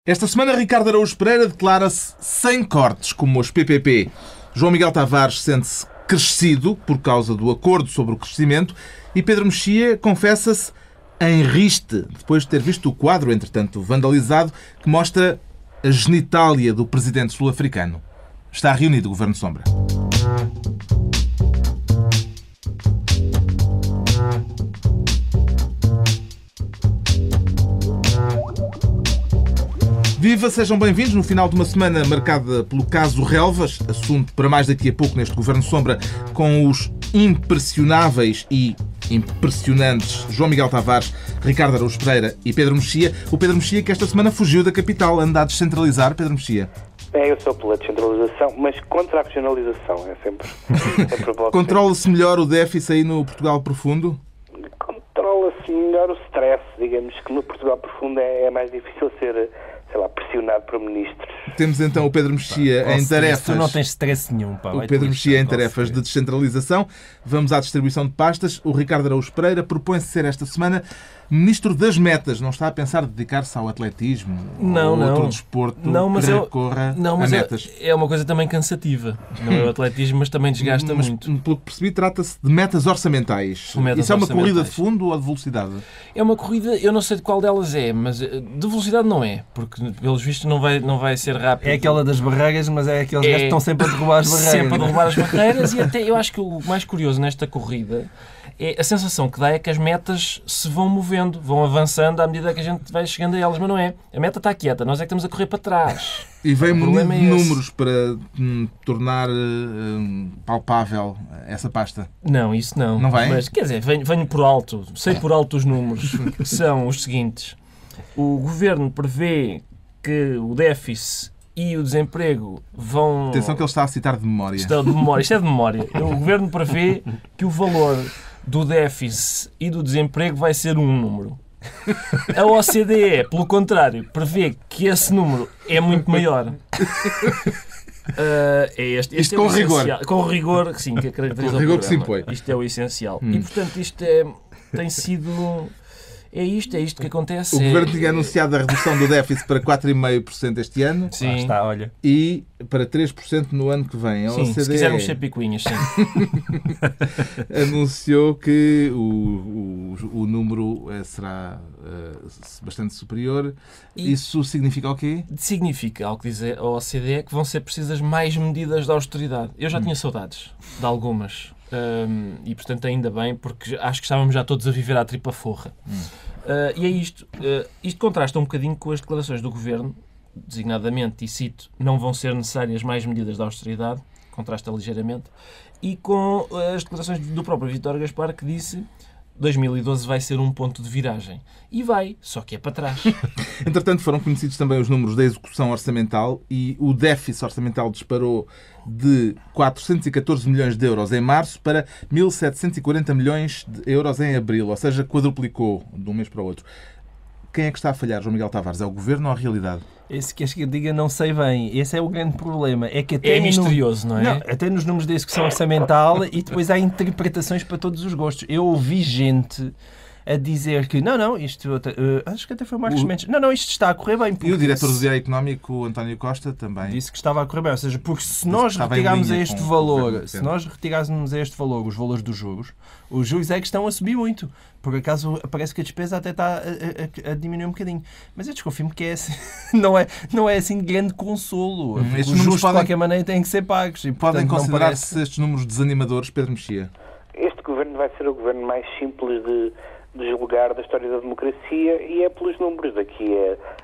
Esta semana, Ricardo Araújo Pereira declara-se sem cortes, como os PPP. João Miguel Tavares sente-se crescido por causa do acordo sobre o crescimento e Pedro Mexia confessa-se em riste, depois de ter visto o quadro, entretanto vandalizado, que mostra a genitália do presidente sul-africano. Está reunido o Governo Sombra. Viva, sejam bem-vindos no final de uma semana marcada pelo caso Relvas, assunto para mais daqui a pouco neste Governo Sombra, com os impressionáveis e impressionantes João Miguel Tavares, Ricardo Araújo Pereira e Pedro Mexia. O Pedro Mexia que esta semana fugiu da capital, anda a descentralizar. Pedro Mexia. Eu sou pela descentralização, mas contra a regionalização, é sempre bom. Controla-se melhor o déficit aí no Portugal profundo? Controla-se melhor o stress, digamos que no Portugal profundo é mais difícil ser, pressionado por ministros. Temos então o Pedro Mexia em tarefas. Tu não tens stress nenhum, pá. O Pedro Mexia em tarefas de descentralização. Vamos à distribuição de pastas. O Ricardo Araújo Pereira propõe-se ser esta semana Ministro das Metas. Não está a pensar dedicar-se ao atletismo ou outro desporto que recorra a metas? É uma coisa também cansativa. Não é o atletismo, mas também desgasta muito. Pelo que percebi, trata-se de metas orçamentais. Isso é uma corrida de fundo ou de velocidade? É uma corrida, eu não sei de qual delas é, mas de velocidade não é, porque pelos vistos não vai ser rápido. É aquela das barreiras, mas é aqueles gajos que estão sempre a derrubar as barreiras. Sempre a derrubar as barreiras e até eu acho que o mais curioso nesta corrida é a sensação que dá é que as metas se vão movendo, vão avançando à medida que a gente vai chegando a elas, mas não é. A meta está quieta, nós é que estamos a correr para trás. E vem munido de números para tornar palpável essa pasta? Não, isso não. Não vem? Mas, quer dizer, venho por alto, sei por alto os números, que são os seguintes. O Governo prevê que o déficit e o desemprego vão... Atenção que ele está a citar de memória. Isto é de memória. O Governo prevê que o valor do déficit e do desemprego vai ser um número. A OCDE, pelo contrário, prevê que esse número é muito maior. Isto com rigor. Com rigor, sim, que caracteriza o rigor que se impõe. Isto é o essencial. E, portanto, isto tem sido... É isto que acontece. O Governo tinha anunciado a redução do déficit para 4,5% este ano. Sim. Está, olha. E para 3% no ano que vem. A sim, OCDE se quisermos ser picuinhas, sim. anunciou que o número será bastante superior. Isso significa o quê? Significa, ao que diz a OCDE, que vão ser precisas mais medidas de austeridade. Eu já tinha saudades de algumas. E, portanto, ainda bem, porque acho que estávamos já todos a viver à tripa forra. E é isto. Isto contrasta um bocadinho com as declarações do Governo, designadamente, e cito, não vão ser necessárias mais medidas de austeridade, contrasta ligeiramente, e com as declarações do próprio Vítor Gaspar, que disse 2012 vai ser um ponto de viragem. E vai, só que é para trás. Entretanto, foram conhecidos também os números da execução orçamental e o déficit orçamental disparou de 414 milhões de euros em março para 1.740 milhões de euros em abril, ou seja, quadruplicou de um mês para o outro. Quem é que está a falhar, João Miguel Tavares? É o Governo ou a realidade? Esse que eu diga não sei bem. Esse é o grande problema. É que até misterioso, não é? Não, até nos números da execução orçamental e depois há interpretações para todos os gostos. Eu ouvi gente a dizer que isto... acho que até foi o Marcos Mendes. Isto está a correr bem. E o diretor do Direito Económico, António Costa, também disse que estava a correr bem. Ou seja, porque se nós retirarmos a este valor, os valores dos juros é que estão a subir muito. Por acaso, parece que a despesa até está a diminuir um bocadinho. Mas eu desconfio-me que é assim, não é assim de grande consolo. Os juros, de qualquer maneira, têm que ser pagos. E, podem considerar-se estes números desanimadores, Pedro Mexia? Este governo vai ser o governo mais simples de julgar da história da democracia e é pelos números. Daqui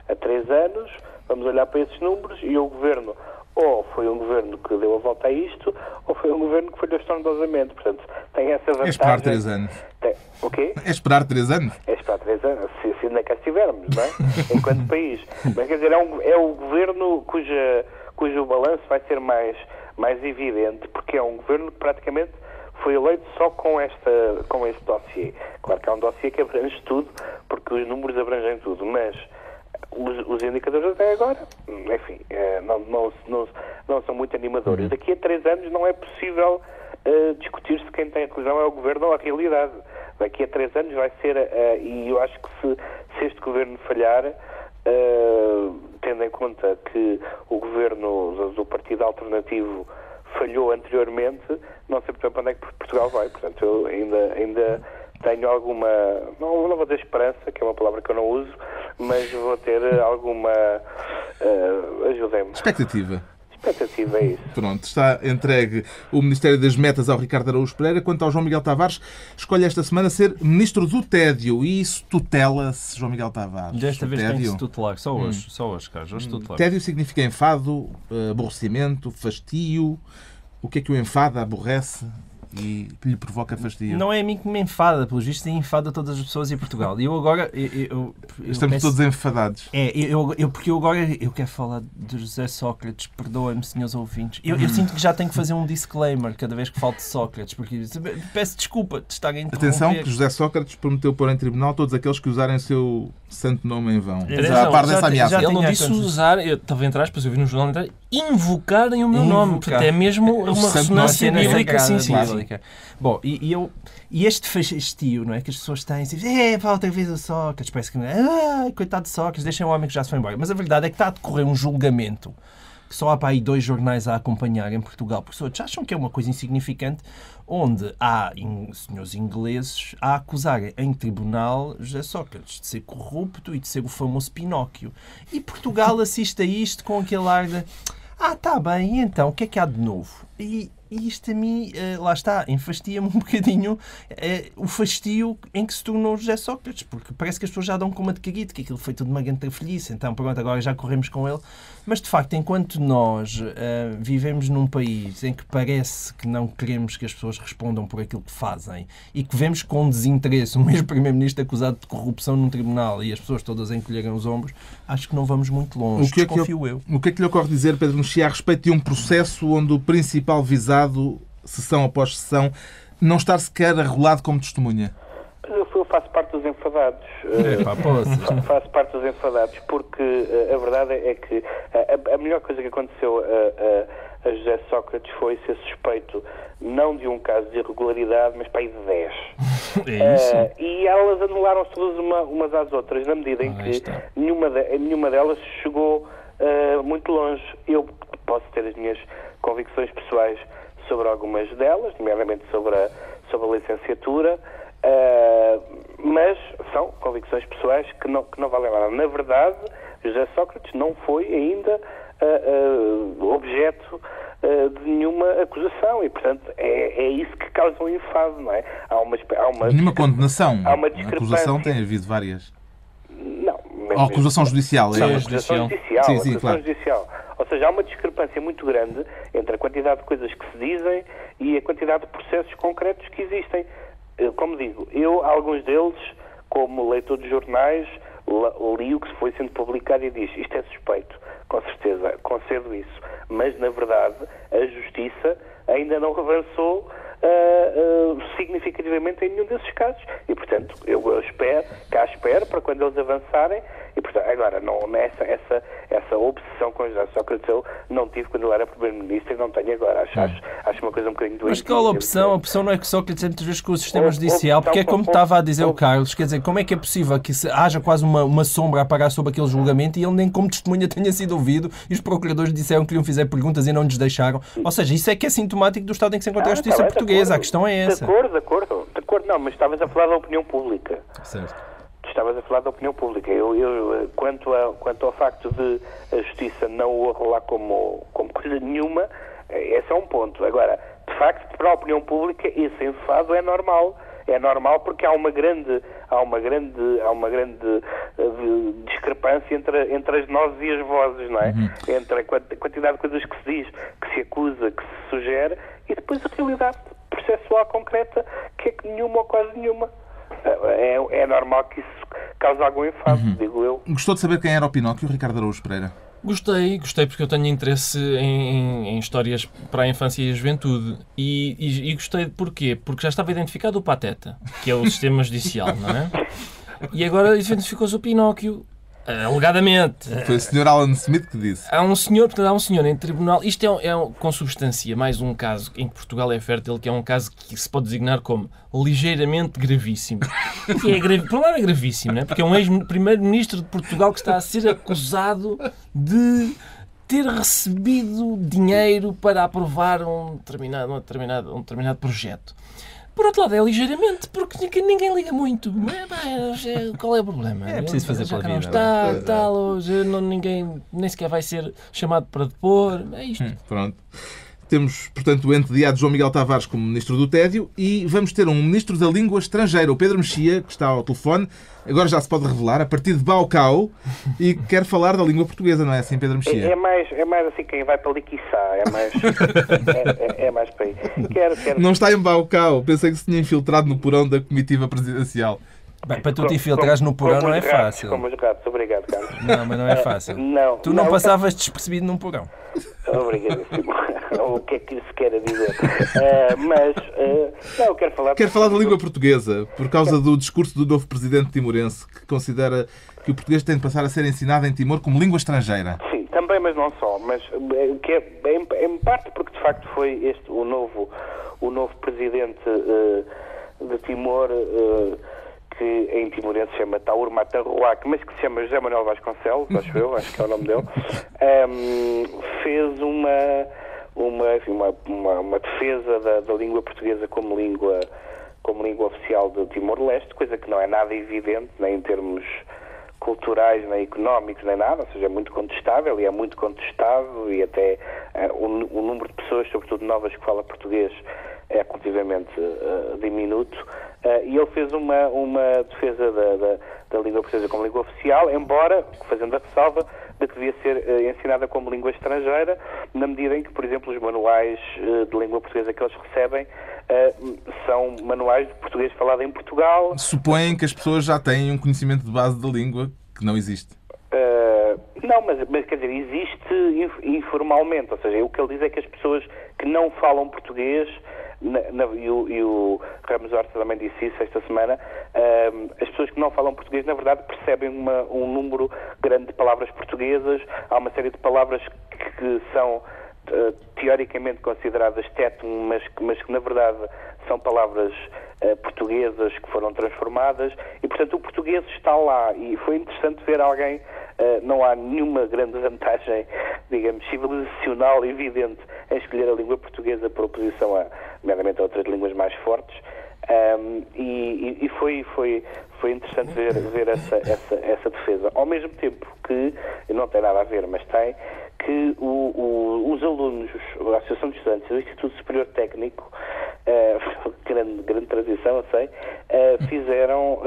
a 3 anos, vamos olhar para esses números e o governo ou foi um governo que deu a volta a isto ou foi um governo que falhou estrondosamente. Portanto, tem essa vantagem. É esperar 3 anos. O quê? É esperar 3 anos? É esperar 3 anos, se ainda cá estivermos, não é? Enquanto país. Mas quer dizer, é o governo cujo balanço vai ser mais evidente, porque é um governo que praticamente foi eleito só com este dossiê. Claro que é um dossiê que abrange tudo, porque os números abrangem tudo, mas os indicadores até agora, enfim, não são muito animadores. Daqui a 3 anos não é possível discutir-se quem tem a razão é o governo ou a realidade. Daqui a 3 anos vai ser, e eu acho que se este governo falhar, tendo em conta que o governo do Partido Alternativo falhou anteriormente, não sei para onde é que Portugal vai. Portanto, eu ainda tenho alguma, não vou dizer esperança, que é uma palavra que eu não uso, mas vou ter alguma, ajudem-me. Expectativa, é isso. Pronto, está entregue o Ministério das Metas ao Ricardo Araújo Pereira. Quanto ao João Miguel Tavares, escolhe esta semana ser Ministro do Tédio. E isso tutela-se, João Miguel Tavares. Desta vez tem que se tutelar. Só hoje, Carlos. Hoje tutelar. Tédio significa enfado, aborrecimento, fastio. O que é que o enfada, aborrece e lhe provoca fastio? Não é a mim que me enfada, pelos vistos, enfada todas as pessoas em Portugal. E eu agora... Estamos todos enfadados. Porque eu agora quero falar de José Sócrates, perdoem-me, senhores ouvintes. Eu sinto que já tenho que fazer um disclaimer cada vez que falo de Sócrates, porque peço desculpa de estar a interromper. Atenção que José Sócrates prometeu pôr em tribunal todos aqueles que usarem o seu santo nome em vão. A par dessa ameaça. Ele não disse usar, eu estava em trás, depois eu vi no jornal entrar, invocarem o meu nome. Portanto, é mesmo uma ressonância bíblica. Sim. Bom, e este fastio, não é? Que as pessoas têm assim, outra vez o Sócrates, parece que coitado de Sócrates, deixem o homem que já se foi embora. Mas a verdade é que está a decorrer um julgamento que só há para aí 2 jornais a acompanhar em Portugal, porque os acham que é uma coisa insignificante, onde há senhores ingleses a acusarem em tribunal José Sócrates de ser corrupto e de ser o famoso Pinóquio. E Portugal assiste a isto com aquele ar de está bem, e então, o que é que há de novo? E isto a mim, lá está, enfastia-me um bocadinho o fastio em que se tornou José Sócrates, porque parece que as pessoas já dão com uma de caguito, que aquilo foi tudo uma grande trafalhice, então pronto, agora já corremos com ele. Mas de facto, enquanto nós vivemos num país em que parece que não queremos que as pessoas respondam por aquilo que fazem e que vemos com desinteresse o mesmo Primeiro-Ministro acusado de corrupção num tribunal e as pessoas todas encolherem os ombros, acho que não vamos muito longe, desconfio eu. O que é que lhe ocorre dizer, Pedro Mexia, a respeito de um processo onde o principal visado, sessão após sessão, não estar sequer arrolado como testemunha? Eu faço parte dos enfadados. Faço parte dos enfadados, porque a verdade é que a melhor coisa que aconteceu a José Sócrates foi ser suspeito não de um caso de irregularidade, mas para aí de 10. E elas anularam-se todas umas às outras, na medida em que nenhuma delas chegou muito longe. Eu posso ter as minhas convicções pessoais sobre algumas delas, nomeadamente sobre a licenciatura, mas são convicções pessoais que não valem nada. Na verdade, José Sócrates não foi ainda objeto de nenhuma acusação e, portanto, é isso que causa um enfado, não é? Há uma nenhuma condenação. Há uma discrepância. A acusação tem havido várias. Não. A acusação judicial. Acusação judicial. Ou seja, há uma discrepância muito grande entre a quantidade de coisas que se dizem e a quantidade de processos concretos que existem. Como digo, alguns deles, como leitor de jornais, li o que foi sendo publicado e diz, isto é suspeito, com certeza, concedo isso. Mas, na verdade, a Justiça ainda não avançou significativamente em nenhum desses casos. E, portanto, eu espero para quando eles avançarem. E, portanto, agora, essa obsessão com José Sócrates eu não tive quando ele era Primeiro-Ministro e não tenho agora. Acho uma coisa um bocadinho doente. Mas qual a opção? A opção não é que Sócrates é muitas vezes com o sistema judicial, porque é como estava a dizer o Carlos, quer dizer, como é que é possível que haja quase uma sombra a parar sobre aquele julgamento e ele nem como testemunha tenha sido ouvido e os procuradores disseram que lhe iam fazer perguntas e não lhes deixaram? Ou seja, isso é que é sintomático do estado em que se encontra a justiça portuguesa. A questão é essa. De acordo. Não, mas estavas a falar da opinião pública. Certo. Estavas a falar da opinião pública. Quanto ao facto de a Justiça não o arrolar como coisa nenhuma, esse é um ponto. Agora, de facto, para a opinião pública, esse enfado é normal. É normal porque há uma grande discrepância entre as nozes e as vozes, não é? Entre a quantidade de coisas que se diz, que se acusa, que se sugere, e depois a realidade processual concreta, que é que nenhuma ou quase nenhuma. É normal que isso cause algum enfado, digo eu. Gostou de saber quem era o Pinóquio, Ricardo Araújo Pereira? Gostei porque eu tenho interesse em histórias para a infância e a juventude. E gostei porquê? Porque já estava identificado o Pateta, que é o sistema judicial, não é? E agora identificou-se o Pinóquio. Alegadamente. Foi o Sr. Alan Smith que disse. Há um senhor em tribunal. Isto com substância, mais um caso em que Portugal é fértil, que é um caso que se pode designar como ligeiramente gravíssimo. Por um lado é gravíssimo, não é? Porque é um ex-primeiro-ministro de Portugal que está a ser acusado de ter recebido dinheiro para aprovar um determinado projeto. Por outro lado, é ligeiramente, porque ninguém liga muito. Qual é o problema? É preciso fazer pela vida. Ninguém nem sequer vai ser chamado para depor. É isto. Pronto. Temos, portanto, o entediado João Miguel Tavares como Ministro do Tédio e vamos ter um Ministro da Língua Estrangeira, o Pedro Mexia, que está ao telefone. Agora já se pode revelar, a partir de Baucau, e quer falar da língua portuguesa, não é assim, Pedro Mexia? É mais assim, quem vai para Liquiçá, é mais para aí. Não está em Baucau, pensei que se tinha infiltrado no porão da comitiva presidencial. Bem, para tu te infiltrares no porão não é fácil. Como os ratos, obrigado, Carlos. Não, mas não é fácil. Tu não passavas despercebido num porão. Obrigadíssimo. O que é que isso quer dizer? Eu quero falar... Quero falar da língua portuguesa, por causa do discurso do novo presidente timorense, que considera que o português tem de passar a ser ensinado em Timor como língua estrangeira. Sim, também, mas não só. Mas que é em parte porque, de facto, foi o novo presidente de Timor... que em timorense se chama Taur Matarruac, mas que se chama José Manuel Vasconcelos, acho que é o nome dele, fez uma defesa da língua portuguesa como língua oficial de Timor-Leste, coisa que não é nada evidente, nem em termos culturais, nem económicos, nem nada, ou seja, é muito contestável e é muito contestado e até o número de pessoas, sobretudo novas, que fala português é relativamente diminuto. E ele fez uma defesa da língua portuguesa como língua oficial, embora fazendo a ressalva de que devia ser ensinada como língua estrangeira, na medida em que, por exemplo, os manuais de língua portuguesa que eles recebem são manuais de português falado em Portugal. Supõem que as pessoas já têm um conhecimento de base da língua que não existe. Não, mas quer dizer, existe informalmente, ou seja, o que ele diz é que as pessoas que não falam português, e o Ramos Horta também disse isso esta semana, as pessoas que não falam português, na verdade, percebem um número grande de palavras portuguesas. Há uma série de palavras que são teoricamente consideradas tétum, mas que na verdade são palavras portuguesas que foram transformadas e, portanto, o português está lá e foi interessante ver alguém, não há nenhuma grande vantagem, digamos, civilizacional evidente em escolher a língua portuguesa por oposição nomeadamente a outras línguas mais fortes, e foi interessante ver essa defesa. Ao mesmo tempo que, não tem nada a ver, mas tem, que os alunos, a Associação de Estudantes do Instituto Superior Técnico, grande transição, eu sei, fizeram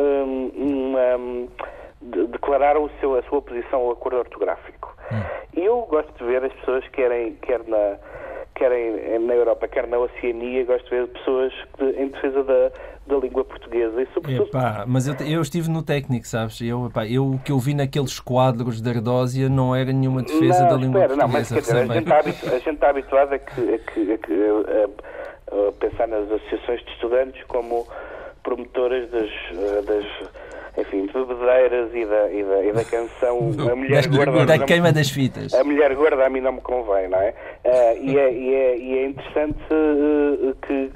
declararam a sua oposição ao acordo ortográfico. E eu gosto de ver as pessoas, quer na Europa, quer na Oceania, gosto de ver pessoas em defesa da língua portuguesa. E, sobretudo... mas eu estive no técnico, sabes? O que eu vi naqueles quadros de Ardósia não era nenhuma defesa da língua portuguesa. Não, mas quer dizer, a gente está habituado a pensar nas associações de estudantes como promotoras das bebedeiras e da canção A Mulher Gorda. Da queima das fitas. A Mulher Gorda a mim não me convém, não é? E é interessante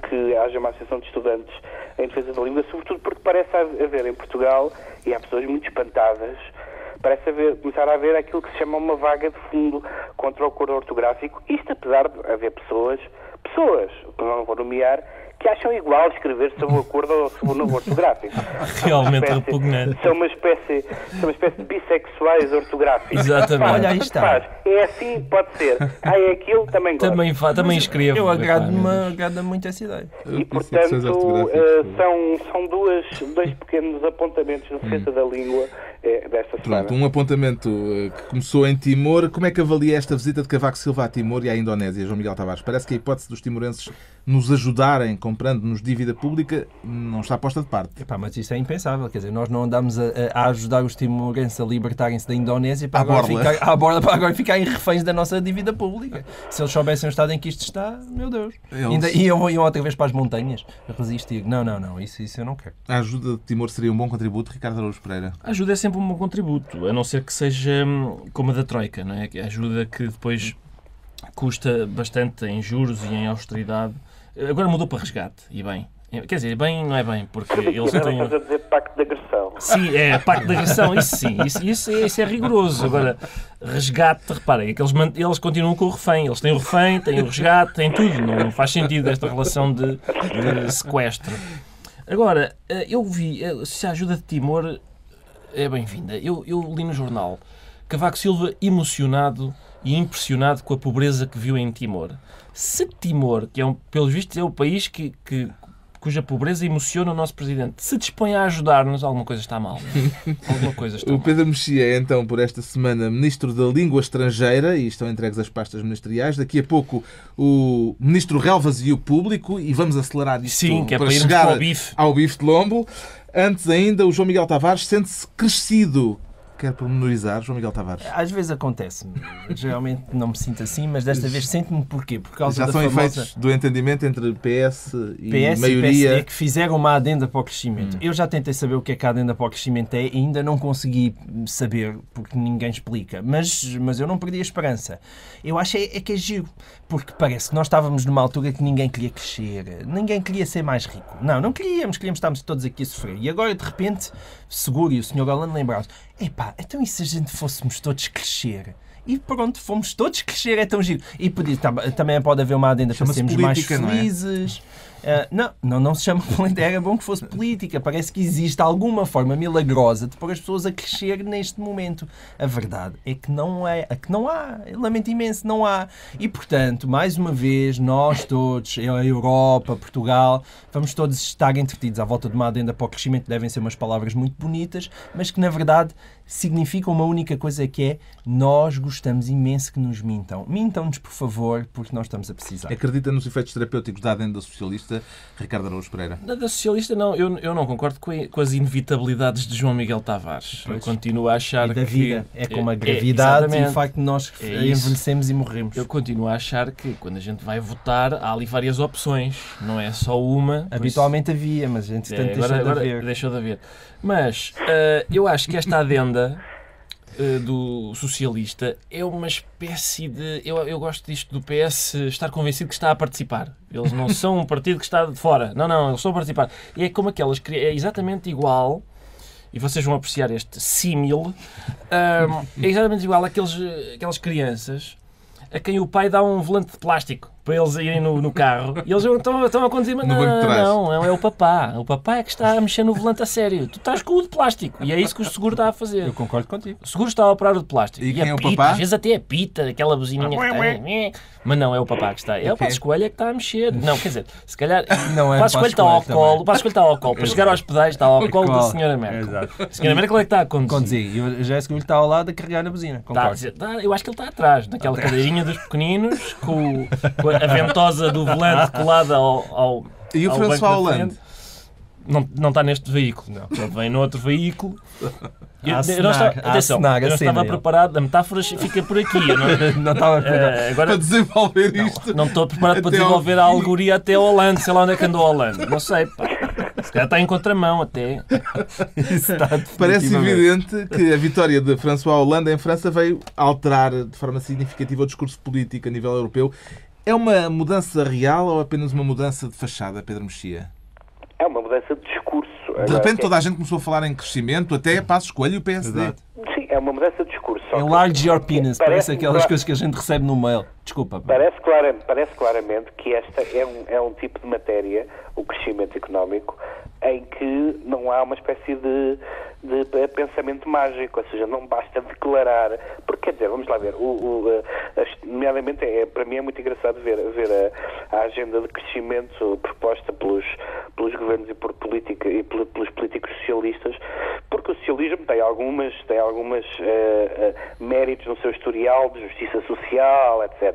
que haja uma associação de estudantes em defesa da língua, sobretudo porque parece haver em Portugal, e há pessoas muito espantadas, parece começar a haver aquilo que se chama uma vaga de fundo contra o acordo ortográfico. Isto apesar de haver pessoas, que não vou nomear, que acham igual escrever sobre o acordo ou sobre o novo ortográfico. Realmente repugnante. São uma espécie de bissexuais ortográficos. Exatamente. Olha, aí está. É assim, pode ser. É aquilo, também gosto. Também escrevo. Eu agrada muito essa ideia. E, portanto, são dois pequenos apontamentos de defesa da língua desta semana. Pronto, um apontamento que começou em Timor. Como é que avalia esta visita de Cavaco Silva a Timor e à Indonésia, João Miguel Tavares? Parece que a hipótese dos timorenses nos ajudarem comprando-nos dívida pública não está posta de parte. Mas isso é impensável. Quer dizer, nós não andamos a ajudar os timorenses a libertarem-se da Indonésia para agora ficarem reféns da nossa dívida pública. Se eles soubessem o estado em que isto está, meu Deus. Ainda iam outra vez para as montanhas a resistir. Não, isso eu não quero. A ajuda de Timor seria um bom contributo, Ricardo Araújo Pereira? A ajuda é sempre sempre um bom contributo, a não ser que seja como a da Troika, não é? Que ajuda que depois custa bastante em juros e em austeridade. Agora mudou para resgate, e bem. Quer dizer, bem não é bem, porque eles têm... Estás a dizer pacto de agressão. Sim, é pacto de agressão, isso sim, isso é rigoroso. Agora, resgate, reparem, eles continuam com o refém, eles têm o refém, têm o resgate, têm tudo, não faz sentido esta relação de sequestro. Agora, eu vi, se a ajuda de Timor é bem-vinda, eu li no jornal Cavaco Silva emocionado e impressionado com a pobreza que viu em Timor. Se Timor, que pelos vistos é o país cuja pobreza emociona o nosso Presidente, se dispõe a ajudar-nos, alguma coisa está mal. O Pedro Mexia é, então, por esta semana, Ministro da Língua Estrangeira e estão entregues as pastas ministeriais. Daqui a pouco o Ministro Relvas e o Público, e vamos acelerar isto. Sim, que é para para chegar ao bife de lombo. Antes ainda, o João Miguel Tavares sente-se crescido. Quer pormenorizar, João Miguel Tavares? Às vezes acontece-me. Geralmente não me sinto assim, mas desta vez sinto-me porquê? Por causa já da são famosa... efeitos do entendimento entre PS e PS maioria... e PSD que fizeram uma adenda para o crescimento. Eu já tentei saber o que é que a adenda para o crescimento é e ainda não consegui saber, porque ninguém explica. Mas eu não perdi a esperança. Eu acho que é giro, porque parece que nós estávamos numa altura que ninguém queria crescer, ninguém queria ser mais rico. Não queríamos estarmos todos aqui a sofrer. E agora, de repente, Seguro e o Sr. Holanda lembraram-se: epá, então e se a gente fôssemos todos crescer? E pronto, fomos todos crescer, é tão giro. E também pode haver uma adenda para sermos mais felizes. Não se chama política. Era bom que fosse política. Parece que existe alguma forma milagrosa de pôr as pessoas a crescer neste momento. A verdade é que não há. Eu lamento imenso, não há. E, portanto, mais uma vez, nós todos, a Europa, Portugal, vamos todos estar entretidos à volta de uma adenda para o crescimento. Devem ser umas palavras muito bonitas, mas que, na verdade, significam uma única coisa, que é: nós gostamos imenso que nos mintam. Mintam-nos, por favor, porque nós estamos a precisar. Acredita nos efeitos terapêuticos da adenda socialista, Ricardo Araújo Pereira? Da socialista, não. Eu não concordo com as inevitabilidades de João Miguel Tavares. Eu continuo a achar da que... vida. É como a gravidade e o facto de nós envelhecemos e morremos. Eu continuo a achar que, quando a gente vai votar, há ali várias opções. Não é só uma. Habitualmente havia, mas a gente deixou de haver. Mas eu acho que esta adenda do socialista é uma espécie de... Eu gosto disto do PS estar convencido que está a participar. Eles não são um partido que está de fora. Não, eles estão a participar. E é como aquelas... É exatamente igual, e vocês vão apreciar este símil, é exatamente igual àquelas crianças a quem o pai dá um volante de plástico para eles irem no carro, e eles estão a conduzir, mas não, é o papá. O papá é que está a mexer no volante a sério. Tu estás com o de plástico, e é isso que o seguro está a fazer. Eu concordo contigo. O seguro está a operar o de plástico. E quem é o pita, papá? Às vezes até apita, aquela buzininha que tem. Mas não, é o papá que está. É o Passos Coelho que está a mexer. Não, quer dizer, se calhar o Passos Coelho está ao colo. O Passos Coelho está ao colo. Para chegar aos pedais está ao colo da Sra. Merkel. Exato. A Sra. Merkel é que está a conduzir. E o José Seguro está ao lado a carregar na buzina. Eu acho que ele está atrás, naquela cadeirinha dos pequeninos, com a ventosa do volante colada ao E o François Hollande? Não está neste veículo. Não. Ele vem noutro veículo. Eu não estava preparado. A metáfora fica por aqui. Eu não estava preparado para desenvolver isto. Não estou preparado para desenvolver a alegoria até ao Hollande. Sei lá onde é que andou o Hollande. Não sei, pá. Se calhar está em contramão até. Parece evidente que a vitória de François Hollande em França veio alterar de forma significativa o discurso político a nível europeu. É uma mudança real ou apenas uma mudança de fachada, Pedro Mexia? É uma mudança de discurso. De repente toda a gente começou a falar em crescimento, até Passos Coelho e o PSD. Exato. Sim, é uma mudança de discurso. Enlarge your penis, parece aquelas coisas que a gente recebe no mail. Desculpa. Parece claramente que esta é um tipo de matéria, o crescimento económico, em que não há uma espécie de pensamento mágico, ou seja, não basta declarar, porque quer dizer, vamos lá ver, nomeadamente, para mim é muito engraçado ver a agenda de crescimento proposta pelos governos e pelos políticos socialistas, porque o socialismo tem algumas méritos no seu historial de justiça social, etc.,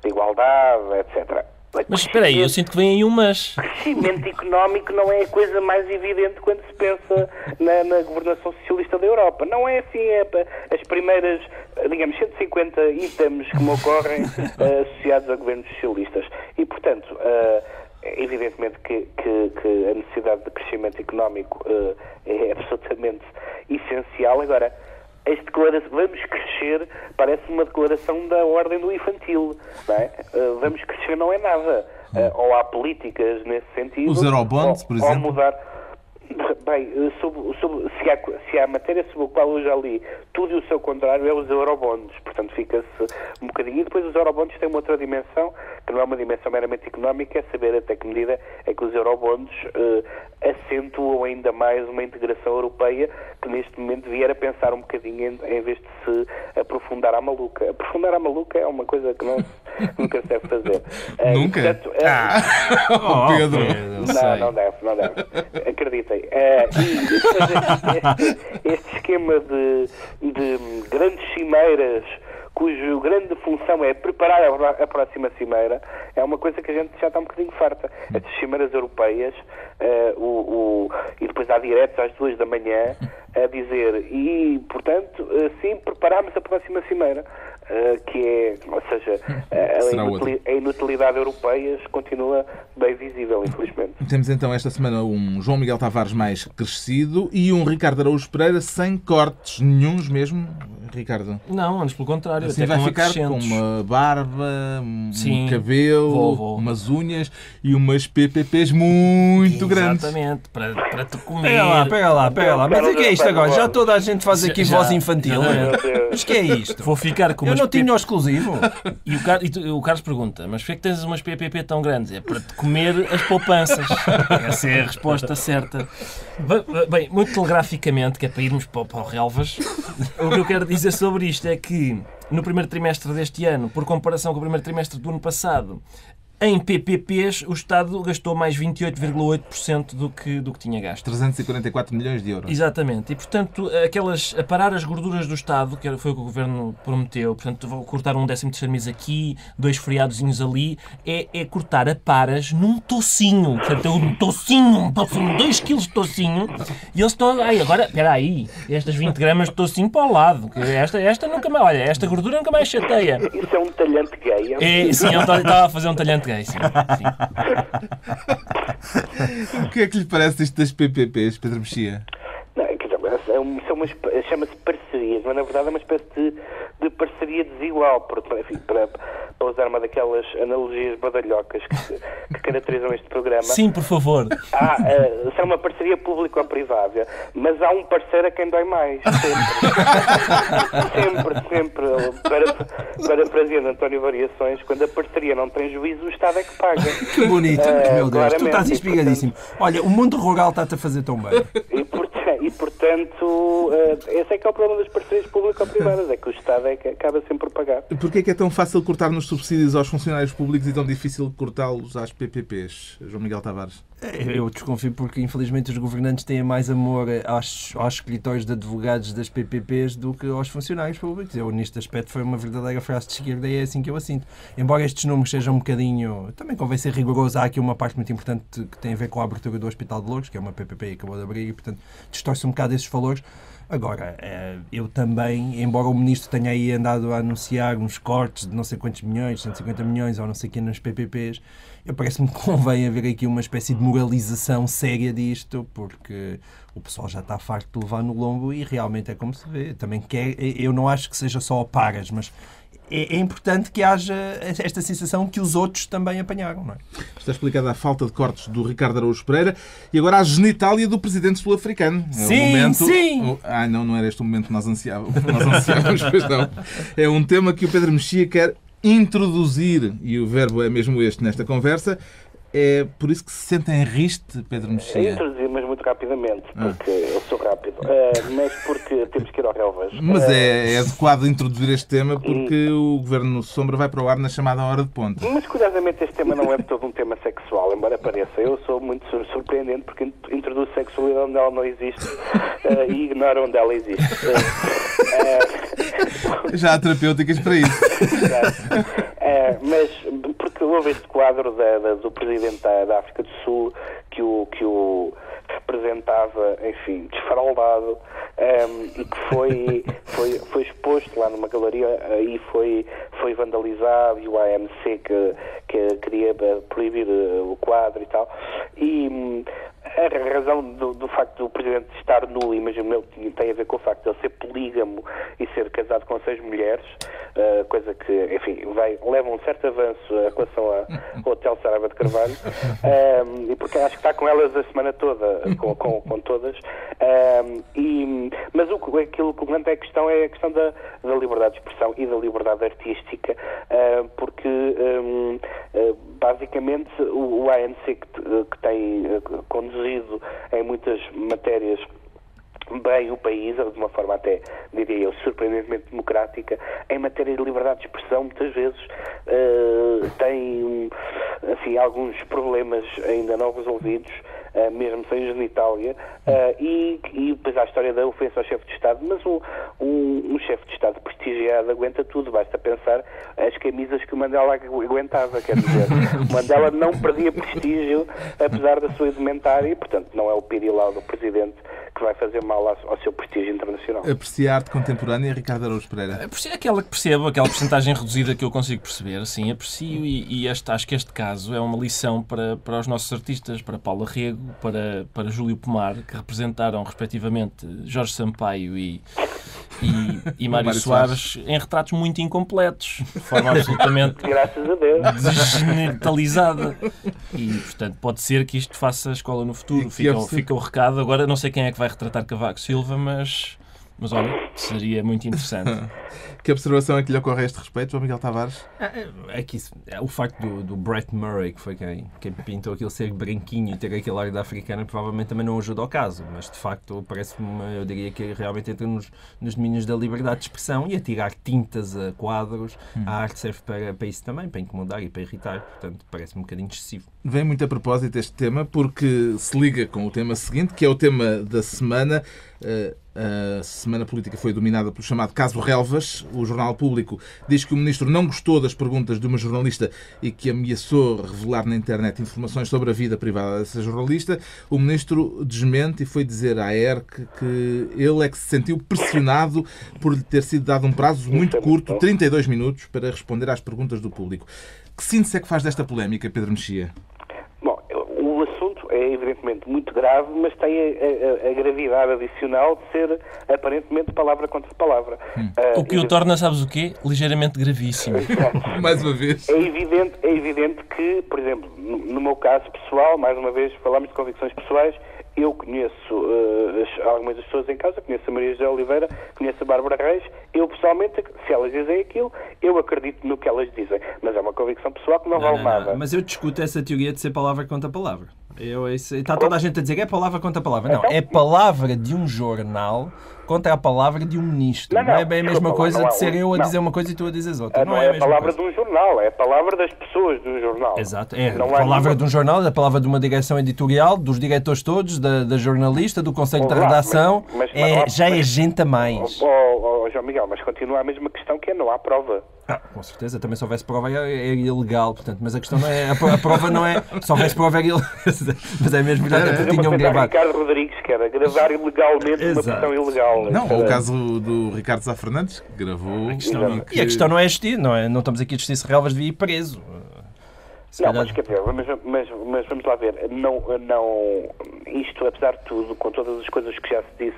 de igualdade, etc. Mas espera aí, eu sinto que vem aí umas... Crescimento económico não é a coisa mais evidente quando se pensa na governação socialista da Europa. Não é assim, as primeiras, digamos, 150 itens que me ocorrem associados a governos socialistas. E, portanto, evidentemente que a necessidade de crescimento económico é absolutamente essencial. Agora, esta declaração, vamos crescer, parece uma declaração da ordem do infantil, não é? Vamos crescer não é nada. Ou há políticas nesse sentido. Os eurobonds, por exemplo? Ou mudar. Bem, se há matéria sobre a qual eu já li tudo e o seu contrário é os eurobonds, portanto fica-se um bocadinho. E depois os eurobonds têm uma outra dimensão, que não é uma dimensão meramente económica, é saber até que medida é que os eurobonds acentuam ainda mais uma integração europeia que neste momento vier a pensar um bocadinho em vez de se aprofundar à maluca. Aprofundar à maluca é uma coisa que nunca se deve fazer. Nunca? Portanto, Pedro. Não deve. Acreditem. Este esquema de grandes cimeiras cuja grande função é preparar a próxima cimeira, é uma coisa que a gente já está um bocadinho farta. Estas cimeiras europeias, e depois há diretos às 2 da manhã a dizer, e portanto, sim, preparámos a próxima cimeira. Que é, ou seja, a inutilidade europeia continua bem visível, infelizmente. Temos então esta semana um João Miguel Tavares mais crescido e um Ricardo Araújo Pereira sem cortes nenhuns mesmo, Ricardo? Não, antes pelo contrário. Assim até vai ficar com uma barba, um cabelo, umas unhas e umas PPPs muito grandes. Exatamente, para te comer. Pega lá. Mas o que é isto agora? Já toda a gente faz aqui voz infantil. Mas o que é isto? Vou ficar com Eu não tinha o exclusivo. E o Carlos pergunta, mas por que tens umas PPP tão grandes? É para te comer as poupanças. Essa é a resposta certa. Bem, muito telegraficamente, que é para irmos para o Relvas, o que eu quero dizer sobre isto é que no primeiro trimestre deste ano, por comparação com o primeiro trimestre do ano passado, em PPPs, o Estado gastou mais 28,8% do que tinha gasto. 344 milhões de euros. Exatamente. E, portanto, a parar as gorduras do Estado, que foi o que o Governo prometeu, portanto, vou cortar um 13º mês aqui, 2 feriadozinhos ali, é cortar a paras num tocinho. Portanto, um tocinho, 2 quilos de tocinho, e eles estão... agora, espera aí, estas 20 gramas de tocinho para o lado. Esta nunca mais... Olha, esta gordura nunca mais chateia. Isso é um talhante gay. Sim, ele estava a fazer um talhante gay, sim. O que é que lhe parece isto das PPPs, Pedro Mexia? Chama-se parcerias, mas na verdade é uma espécie de parceria desigual, porque, enfim, para usar uma daquelas analogias badalhocas que caracterizam este programa. Sim, por favor. É uma parceria público-privada, mas há um parceiro a quem dói mais. Sempre. Para Presidente António Variações, quando a parceria não tem juízo, o Estado é que paga. Que bonito, meu Deus, tu estás espigadíssimo. Olha, o mundo rural está-te a fazer tão bem. E, portanto, esse é que é o problema das parcerias público-privadas, é que o Estado é que acaba sempre por pagar. Porquê é que é tão fácil cortar nos subsídios aos funcionários públicos e tão difícil cortá-los às PPPs, João Miguel Tavares? Eu desconfio porque, infelizmente, os governantes têm mais amor aos escritórios de advogados das PPPs do que aos funcionários públicos. Eu, neste aspecto, foi uma verdadeira frase de esquerda e é assim que eu a sinto. Embora estes números sejam um bocadinho... Também convém ser rigoroso. Há aqui uma parte muito importante que tem a ver com a abertura do Hospital de Loures, que é uma PPP e acabou de abrir, e, portanto, distorce um bocado esses valores. Agora, eu também, embora o Ministro tenha aí andado a anunciar uns cortes de não sei quantos milhões, 150 milhões ou não sei o que nas PPPs, parece-me que convém haver aqui uma espécie de moralização séria disto, porque o pessoal já está farto de levar no lombo e realmente é como se vê. Também eu não acho que seja só paras, mas é importante que haja esta sensação que os outros também apanharam, não é? Está explicada a falta de cortes do Ricardo Araújo Pereira e agora a genitália do presidente sul-africano. Sim! Não era este o momento que nós ansiávamos, pois não. É um tema que o Pedro Mexia quer introduzir, e o verbo é mesmo este nesta conversa. É por isso que se sente em riste, Pedro Mexia? Introduzir, mas muito rapidamente, porque eu sou rápido, mas porque temos que ir ao Relvas. Mas é adequado introduzir este tema porque o Governo Sombra vai para o ar na chamada hora de ponta. Mas, curiosamente, este tema não é todo um tema sexual, embora pareça. Eu sou muito surpreendente porque introduzo sexualidade onde ela não existe e ignoro onde ela existe. Já há terapêuticas para isso. Mas porque houve este quadro do Presidente da África do Sul que o representava, enfim, desfraldado, e que foi exposto lá numa galeria e foi vandalizado, e o ANC que queria proibir o quadro e tal. E a razão do facto do Presidente estar nu, imagino eu, tem a ver com o facto de ele ser polígamo e ser casado com 6 mulheres, coisa que, enfim, leva um certo avanço em relação ao Hotel Saraiva de Carvalho, e porque acho que está com elas a semana toda, com todas, mas aquilo que levanta a questão é a questão da liberdade de expressão e da liberdade artística, porque basicamente o ANC que tem conduzido em muitas matérias bem o país, de uma forma até, diria eu, surpreendentemente democrática, em matéria de liberdade de expressão, muitas vezes tem, assim, alguns problemas ainda não resolvidos, mesmo sem genitália, e depois há a história da ofensa ao chefe de Estado, mas um chefe de Estado prestigiado aguenta tudo, basta pensar as camisas que o Mandela aguentava, quer dizer, o Mandela não perdia prestígio, apesar da sua indumentária, e, portanto, não é o pirilau do Presidente que vai fazer mal ao seu prestígio internacional. Aprecia a arte contemporânea, Ricardo Araújo Pereira? Aprecio aquela que percebo, aquela porcentagem reduzida que eu consigo perceber, sim, aprecio, e acho que este caso é uma lição para os nossos artistas, para Paula Rego, para Júlio Pomar, que representaram, respectivamente, Jorge Sampaio e Mário Soares em retratos muito incompletos, de forma absolutamente graças a Deus desgenitalizada. E, portanto, pode ser que isto faça escola no futuro. Fica o recado. Agora, não sei quem é que vai retratar Cavaco Silva, mas olha, seria muito interessante. Que observação é que lhe ocorre a este respeito, João Miguel Tavares? O facto do Brett Murray, que foi quem pintou aquele ser branquinho e ter aquele ar da africana, provavelmente também não ajuda ao caso, mas de facto parece-me, eu diria que realmente entra nos domínios da liberdade de expressão, e atirar tintas a quadros, a arte serve para isso também, para incomodar e para irritar, portanto parece-me um bocadinho excessivo. Vem muito a propósito este tema, porque se liga com o tema seguinte, que é o tema da semana. A semana política foi dominada pelo chamado caso Relvas. O Jornal Público diz que o ministro não gostou das perguntas de uma jornalista e que ameaçou revelar na internet informações sobre a vida privada dessa jornalista. O ministro desmente e foi dizer à ERC que ele é que se sentiu pressionado por lhe ter sido dado um prazo muito curto, 32 minutos, para responder às perguntas do público. Que síntese é que faz desta polémica, Pedro Mexia? Bom, o assunto é evidentemente muito grave, mas tem a gravidade adicional de ser aparentemente palavra contra palavra. O que o torna, sabes o quê? Ligeiramente gravíssimo. Mais uma vez. É evidente que, por exemplo, no meu caso pessoal, mais uma vez falamos de convicções pessoais, eu conheço algumas das pessoas em casa, conheço a Maria José Oliveira, conheço a Bárbara Reis, eu pessoalmente, se elas dizem aquilo, eu acredito no que elas dizem, mas é uma convicção pessoal que não vale nada. Mas eu discuto essa teoria de ser palavra contra palavra. Está toda a gente a dizer que é palavra contra palavra. Não, é palavra de um jornal contra a palavra de um ministro. Não é bem a mesma coisa de ser eu a dizer uma coisa e tu a dizes outra. Não é a palavra de um jornal, é a palavra das pessoas do jornal. Exato, é a palavra de um jornal, é a palavra de uma direção editorial, dos diretores todos, da jornalista, do conselho de redação. Já é gente a mais. João Miguel, mas continua a mesma questão, que é não há prova. Com certeza, também se houvesse prova é ilegal, portanto, mas a questão não é, a prova não é, se houvesse prova é ilegal, mas é mesmo verdade que tinham gravado. Ricardo Rodrigues, que era gravar ilegalmente uma questão ilegal. Não, ou o caso do Ricardo Sá Fernandes, que gravou. E a questão não é justiça, não estamos aqui a discutir se Relvas devia ir preso. Mas quer dizer, mas vamos lá ver, isto, apesar de tudo, com todas as coisas que já se disse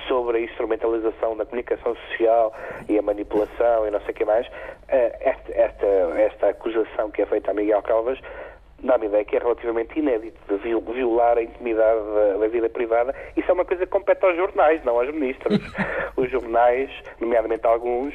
sobre a instrumentalização da comunicação social e a manipulação e não sei o que mais, esta acusação que é feita a Miguel Calvas dá-me a ideia que é relativamente inédito, de violar a intimidade da vida privada. Isso é uma coisa que compete aos jornais, não aos ministros. Os jornais, nomeadamente alguns,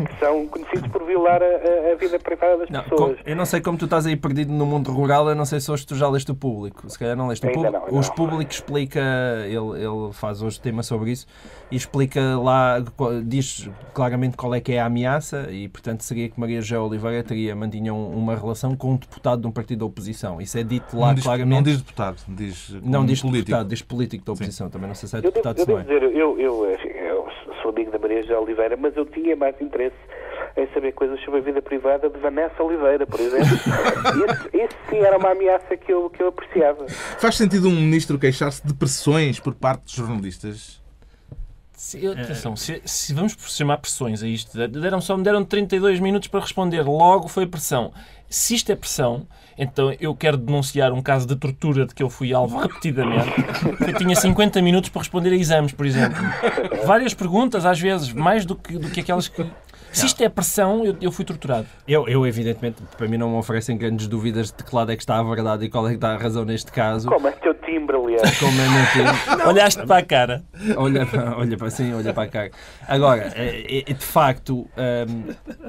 que são conhecidos por violar a vida privada das pessoas. Eu não sei como tu estás aí perdido no mundo rural, eu não sei se hoje tu já leste o Público. Se calhar não leste o Público. Os Público explica, ele faz hoje tema sobre isso, e explica lá, diz claramente qual é que é a ameaça, e portanto seria que Maria José Oliveira mantinha uma relação com um deputado de um partido da oposição. Isso é dito lá claramente. Não diz deputado, diz político. Deputado, diz político da oposição. Sim. Também não sei se é deputado, se não é. Eu sou amigo da Maria José Oliveira, mas eu tinha mais interesse em saber coisas sobre a vida privada de Vanessa Oliveira, por exemplo. Isso sim era uma ameaça que eu apreciava. Faz sentido um ministro queixar-se de pressões por parte dos jornalistas? Atenção, se vamos chamar pressões a isto, me deram 32 minutos para responder, logo foi pressão. Se isto é pressão, então eu quero denunciar um caso de tortura de que eu fui alvo repetidamente. Eu tinha 50 minutos para responder a exames, por exemplo. Várias perguntas, às vezes, mais do que aquelas que... Se isto é pressão, eu fui torturado. Eu, evidentemente, para mim não me oferecem grandes dúvidas de que lado é que está a verdade e qual é que está a razão neste caso. Como é que teu timbre, aliás? Como é meu timbre. Olhaste para a cara. Olha para a cara. Agora, de facto,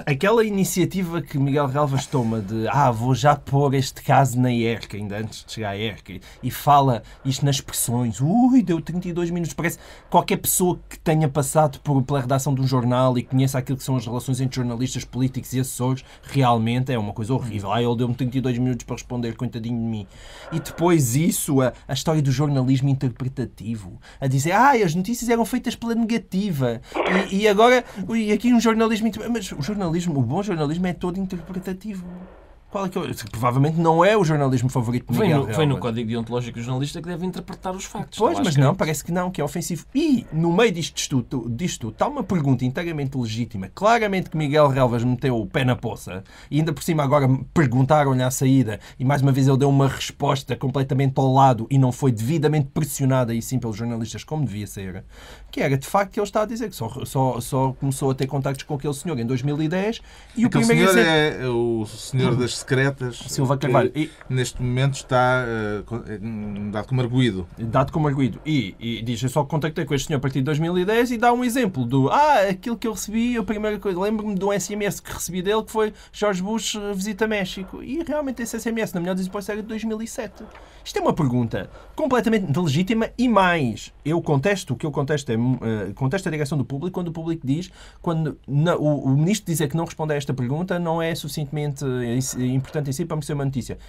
aquela iniciativa que Miguel Relvas toma de vou já pôr este caso na ERC, ainda antes de chegar à ERC, e fala isto nas expressões, deu 32 minutos, parece qualquer pessoa que tenha passado pela redação de um jornal e conheça aquilo que são as relações entre jornalistas, políticos e assessores, realmente é uma coisa horrível. Ele deu-me 32 minutos para responder, coitadinho de mim. E depois isso, a história do jornalismo interpretativo, a dizer, as notícias eram feitas pela negativa, e agora, aqui um jornalismo... Mas o bom jornalismo é todo interpretativo. Qual é que provavelmente não é o jornalismo favorito de Miguel Relvas. Vem no código deontológico do jornalista que deve interpretar os factos. Pois, mas não, parece que não, que é ofensivo. E, no meio disto tudo, está uma pergunta inteiramente legítima. Claramente que Miguel Relvas meteu o pé na poça e ainda por cima agora perguntaram-lhe à saída e mais uma vez ele deu uma resposta completamente ao lado e não foi devidamente pressionada e sim pelos jornalistas como devia ser, que era de facto que ele está a dizer que só começou a ter contactos com aquele senhor em 2010 e aquele o primeiro senhor é o senhor das secretas, Silva Carvalho. E neste momento está dado como arguido. Dado como arguido. E diz, eu só contactei com este senhor a partir de 2010 e dá um exemplo do aquilo que eu recebi, a primeira coisa, lembro-me de um SMS que recebi dele que foi George Bush visita México. E realmente esse SMS, na melhor das hipóteses, era de 2007. Isto é uma pergunta completamente legítima e mais. O que eu contesto é contesto a direção do público quando o público diz, quando o ministro dizer que não responde a esta pergunta não é suficientemente importante em si para merecer uma notícia.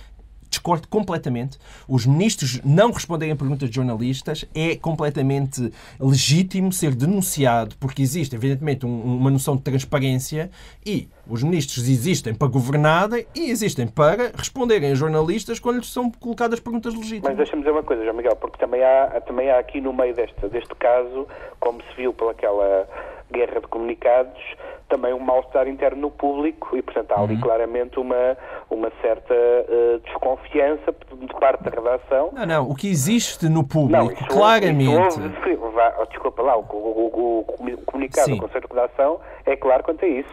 Discordo completamente. Os ministros não responderem a perguntas de jornalistas é completamente legítimo ser denunciado, porque existe, evidentemente, uma noção de transparência e os ministros existem para governar e existem para responderem a jornalistas quando lhes são colocadas perguntas legítimas. Mas deixa-me dizer uma coisa, João Miguel, porque também há aqui no meio deste caso, como se viu pelaquela guerra de comunicados, também um mal-estar interno no público e, portanto, há ali claramente uma certa desconfiança de parte da redação. Não. O que existe no público, claramente... Desculpa lá, o comunicado do Conselho de Redação é claro quanto a isso.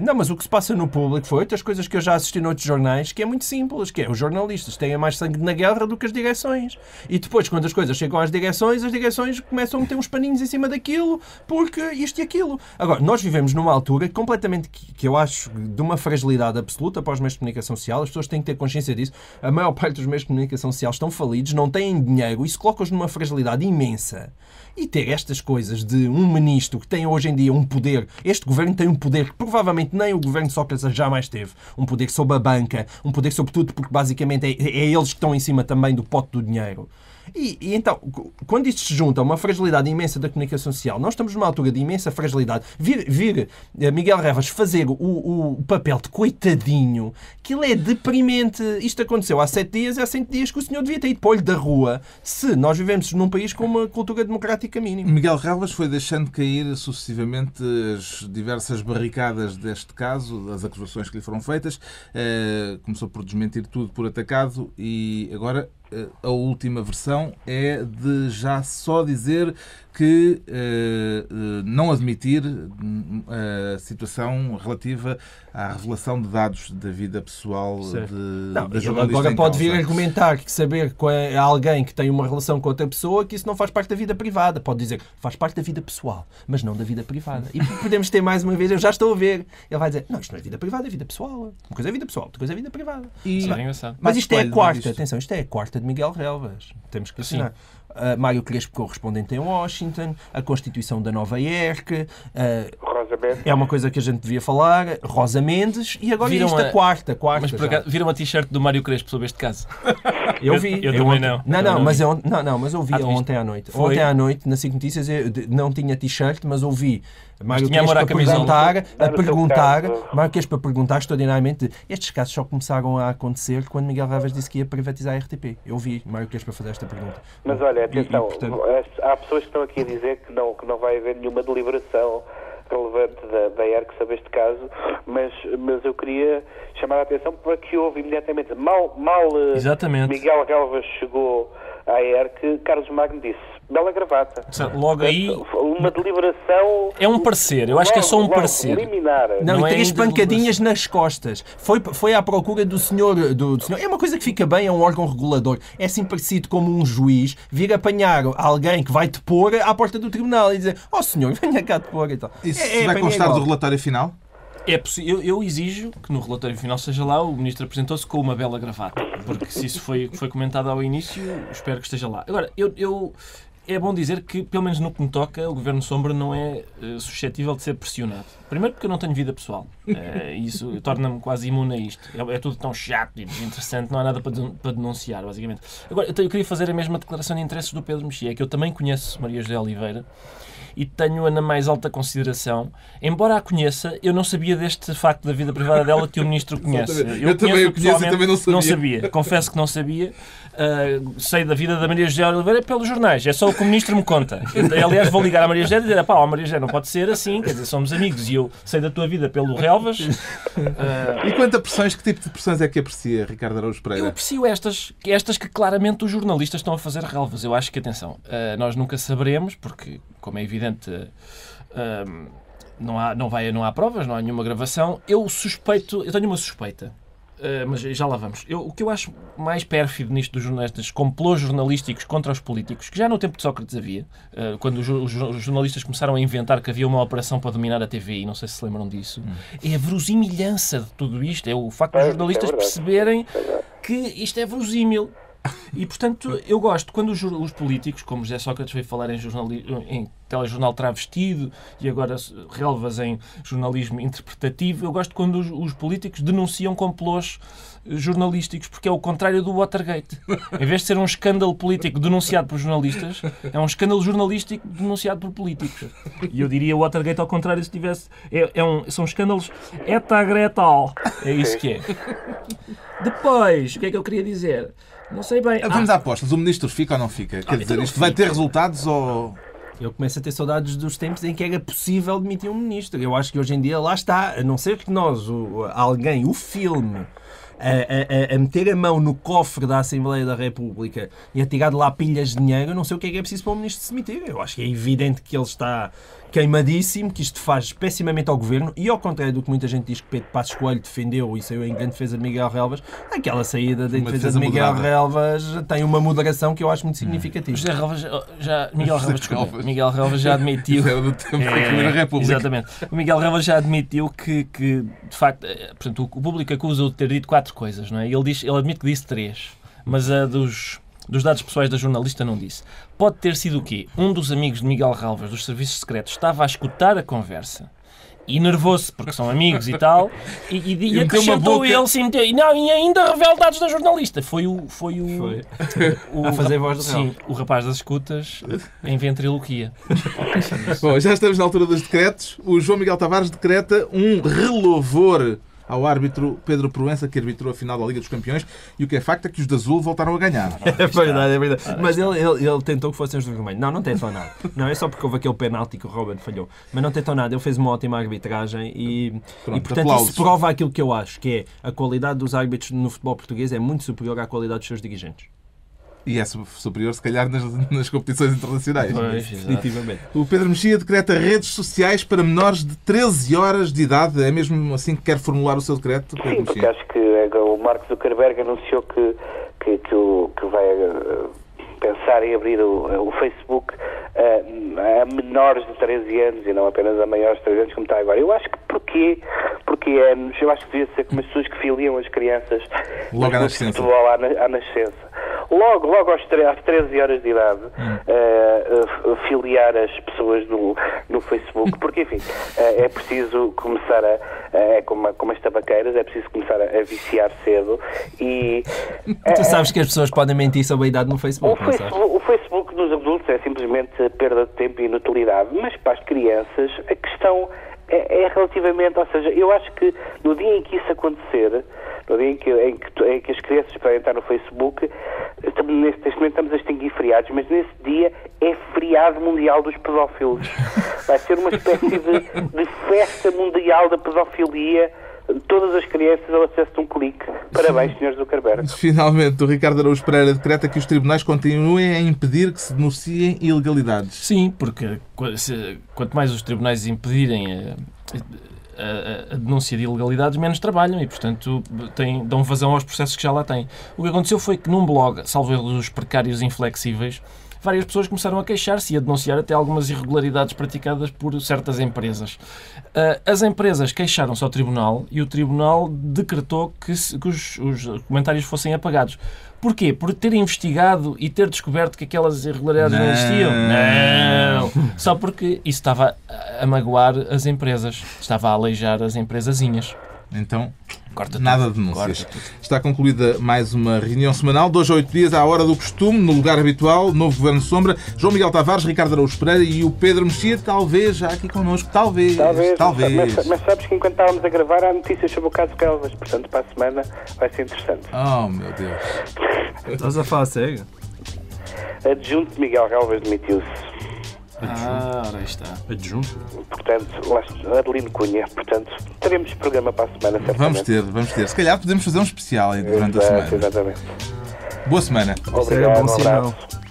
Não, mas o que se passa no público foi outras coisas que eu já assisti noutros jornais, que é muito simples, que é os jornalistas têm mais sangue na guerra do que as direções. E depois, quando as coisas chegam às direções começam a meter uns paninhos em cima daquilo, porque isto e aquilo. Agora, nós vivemos numa altura completamente que eu acho de uma fragilidade absoluta para os meios de comunicação social. As pessoas têm que ter consciência disso. A maior parte dos meios de comunicação social estão falidos, não têm dinheiro. Isso coloca-os numa fragilidade imensa. E ter estas coisas de um ministro que tem hoje em dia um poder... Este governo tem um poder que provavelmente nem o governo de Sócrates jamais teve. Um poder sobre a banca, um poder sobre tudo, porque basicamente é eles que estão em cima também do pote do dinheiro. E então, quando isto se junta a uma fragilidade imensa da comunicação social, nós estamos numa altura de imensa fragilidade. Vir Miguel Relvas fazer o papel de coitadinho, que ele é deprimente. Isto aconteceu há 7 dias, há 100 dias que o senhor devia ter ido para o olho da rua, se nós vivemos num país com uma cultura democrática mínima. Miguel Relvas foi deixando cair sucessivamente as diversas barricadas deste caso, das acusações que lhe foram feitas. Começou por desmentir tudo por atacado e agora... A última versão é de já só dizer que não admitir a situação relativa à revelação de dados da vida pessoal da jornalista. Agora pode vir argumentar que saber que é alguém que tem uma relação com outra pessoa, que isso não faz parte da vida privada. Pode dizer que faz parte da vida pessoal, mas não da vida privada. E podemos ter mais uma vez, eu já estou a ver, ele vai dizer, não, isto não é vida privada, é vida pessoal. Uma coisa é vida pessoal, outra coisa é vida privada. Mas isto é a quarta, atenção, isto é a quarta de Miguel Relvas. Temos que assinar. Mário Crespo correspondente em Washington, a Constituição da Nova ERC, Rosa Rosa Mendes. É uma coisa que a gente devia falar. Rosa Mendes e agora Viram isto a quarta. Mas por acaso, viram a t-shirt do Mário Crespo sobre este caso? Eu vi. Eu também não. Mas eu vi ontem à noite. Foi? Ontem à noite, na 5 Notícias, eu não tinha t-shirt, mas ouvi Mário tinha amor à Crespo camisola. Mário Crespo a perguntar extraordinariamente. Estes casos só começaram a acontecer quando Miguel Relvas disse que ia privatizar a RTP. Eu vi Mário Crespo a fazer esta pergunta. Mas olha, atenção, portanto, há pessoas que estão aqui a dizer que não vai haver nenhuma deliberação relevante da ERC sobre este caso, mas eu queria chamar a atenção para que houve imediatamente, mal Miguel Relvas chegou à ERC, Carlos Magno disse, bela gravata. Logo aí... Uma deliberação... É um parecer, eu acho que é só um parecer. Liminar. Não, e 3 pancadinhas nas costas. Foi à procura do senhor... É uma coisa que fica bem, é um órgão regulador. É assim parecido como um juiz vir apanhar alguém que vai depor à porta do tribunal e dizer senhor, venha cá depor e tal. Isso vai constar do relatório final? É possível. Eu exijo que no relatório final seja lá, o Ministro apresentou-se com uma bela gravata, porque se isso foi comentado ao início, espero que esteja lá. Agora, é bom dizer que, pelo menos no que me toca, o Governo Sombra não é suscetível de ser pressionado. Primeiro porque eu não tenho vida pessoal. Isso torna-me quase imune a isto. É tudo tão chato e desinteressante, não há nada para denunciar, basicamente. Agora, eu queria fazer a mesma declaração de interesses do Pedro Mexia, que eu também conheço Maria José Oliveira, e tenho-a na mais alta consideração. Embora a conheça, eu não sabia deste facto da vida privada dela que o Ministro conhece. Eu também o conheço e também não sabia. Confesso que não sabia. Sei da vida da Maria José Oliveira pelos jornais. É só o que o Ministro me conta. Aliás, vou ligar à Maria José e dizer, Maria José, não pode ser assim, quer dizer, somos amigos e eu sei da tua vida pelo Relvas. E quanto a pressões, que tipo de pressões é que aprecia, Ricardo Araújo Pereira? Eu aprecio estas que claramente os jornalistas estão a fazer Relvas. Eu acho que, atenção, nós nunca saberemos, porque, como é evidente, não há provas, não há nenhuma gravação. Eu tenho uma suspeita, mas já lá vamos. O que eu acho mais pérfido nisto dos jornalistas, complôs jornalísticos contra os políticos, que já no tempo de Sócrates havia, quando os jornalistas começaram a inventar que havia uma operação para dominar a TVI, não sei se lembram disso, é a verosimilhança de tudo isto, é o facto dos jornalistas perceberem que isto é verosímil. E, portanto, eu gosto quando os políticos, como José Sócrates veio falar em telejornal travestido e agora Relvas em jornalismo interpretativo, eu gosto quando os políticos denunciam complôs jornalísticos, porque é o contrário do Watergate. Em vez de ser um escândalo político denunciado por jornalistas, é um escândalo jornalístico denunciado por políticos. E eu diria o Watergate ao contrário, se tivesse... São escândalos etagretal. É isso que é. Depois, o que é que eu queria dizer? Não sei bem. Vamos a apostas. O Ministro fica ou não fica? Quer dizer, isto vai ter resultados ou... Eu começo a ter saudades dos tempos em que era possível demitir um Ministro. Eu acho que hoje em dia lá está. A não ser que o filme... A meter a mão no cofre da Assembleia da República e a tirar de lá pilhas de dinheiro, eu não sei o que é preciso para o Ministro se demitir. Eu acho que é evidente que ele está queimadíssimo, que isto faz pessimamente ao Governo e, ao contrário do que muita gente diz que Pedro Passos Coelho defendeu e saiu em grande defesa de Miguel Relvas, aquela saída da defesa de Miguel Relvas tem uma moderação que eu acho muito significativa. Miguel Relvas já admitiu... Era do tempo da Primeira República. Exatamente. O Miguel Relvas já admitiu que de facto, portanto, o público acusa-o de ter dito 4 coisas, não é? Ele admite que disse 3, mas a dos dados pessoais da jornalista não disse. Pode ter sido o quê? Um dos amigos de Miguel Relvas, dos serviços secretos, estava a escutar a conversa e nervou-se, porque são amigos e tal, e acrescentou ele, sim, e ainda revela dados da jornalista. Foi a fazer voz do Sim, o rapaz das escutas em ventriloquia. Bom, já estamos na altura dos decretos. O João Miguel Tavares decreta um relouvor ao árbitro Pedro Proença, que arbitrou a final da Liga dos Campeões, e o que é facto é que os de azul voltaram a ganhar. É verdade. Mas ele tentou que fossem os de vermelho. Não tentou nada. Não, é só porque houve aquele penalti que o Robin falhou. Mas não tentou nada. Ele fez uma ótima arbitragem e portanto, aplausos. Isso prova aquilo que eu acho, que é a qualidade dos árbitros no futebol português é muito superior à qualidade dos seus dirigentes. E é superior, se calhar, nas competições internacionais. Pois, definitivamente. O Pedro Mexia decreta redes sociais para menores de 13 horas de idade. É mesmo assim que quer formular o seu decreto, Pedro Sim, porque acho que o Mark Zuckerberg anunciou que vai pensar em abrir o Facebook a menores de 13 anos e não apenas a maiores de 13 anos, como está agora. Eu acho que eu acho que devia ser como as pessoas que filiam as crianças logo à nascença. Futebol à nascença. logo às 13 horas de idade, filiar as pessoas no Facebook, porque, enfim, é preciso começar como as tabaqueiras, é preciso começar a viciar cedo e... Tu sabes que as pessoas podem mentir sobre a idade no Facebook, o Facebook dos adultos é simplesmente perda de tempo e inutilidade, mas para as crianças a questão é relativamente, ou seja, eu acho que no dia em que isso acontecer, no dia em que as crianças podem entrar no Facebook, neste momento estamos a extinguir feriados, mas nesse dia é feriado mundial dos pedófilos. Vai ser uma espécie de festa mundial da pedofilia, todas as crianças ao acesso de um clique. Parabéns, Sr. Zuckerberg. Finalmente, o Ricardo Araújo Pereira decreta que os tribunais continuem a impedir que se denunciem ilegalidades. Sim, porque quanto mais os tribunais impedirem a denúncia de ilegalidades, menos trabalham e, portanto, dão vazão aos processos que já lá têm. O que aconteceu foi que num blog, salvo erro dos precários inflexíveis, várias pessoas começaram a queixar-se e a denunciar até algumas irregularidades praticadas por certas empresas. As empresas queixaram-se ao Tribunal e o Tribunal decretou que os comentários fossem apagados. Porquê? Por ter investigado e ter descoberto que aquelas irregularidades não existiam? Não! Só porque isso estava a magoar as empresas. Estava a aleijar as empresazinhas. Então, nada de denúncias. Está concluída mais uma reunião semanal, 2 a 8 dias à hora do costume, no lugar habitual, novo Governo Sombra, João Miguel Tavares, Ricardo Araújo Pereira e o Pedro Mexia, talvez já aqui connosco, talvez. Mas sabes que enquanto estávamos a gravar há notícias sobre o caso Calvas, portanto para a semana vai ser interessante. Oh, meu Deus. Estás a falar sério? Adjunto de Miguel Galvez demitiu-se. Ora aí está. Adjunto? Portanto, Adelino Cunha. Portanto, teremos programa para a semana, certamente. Vamos ter. Se calhar podemos fazer um especial durante a semana. Exatamente. Boa semana. Obrigado, Bom um abraço.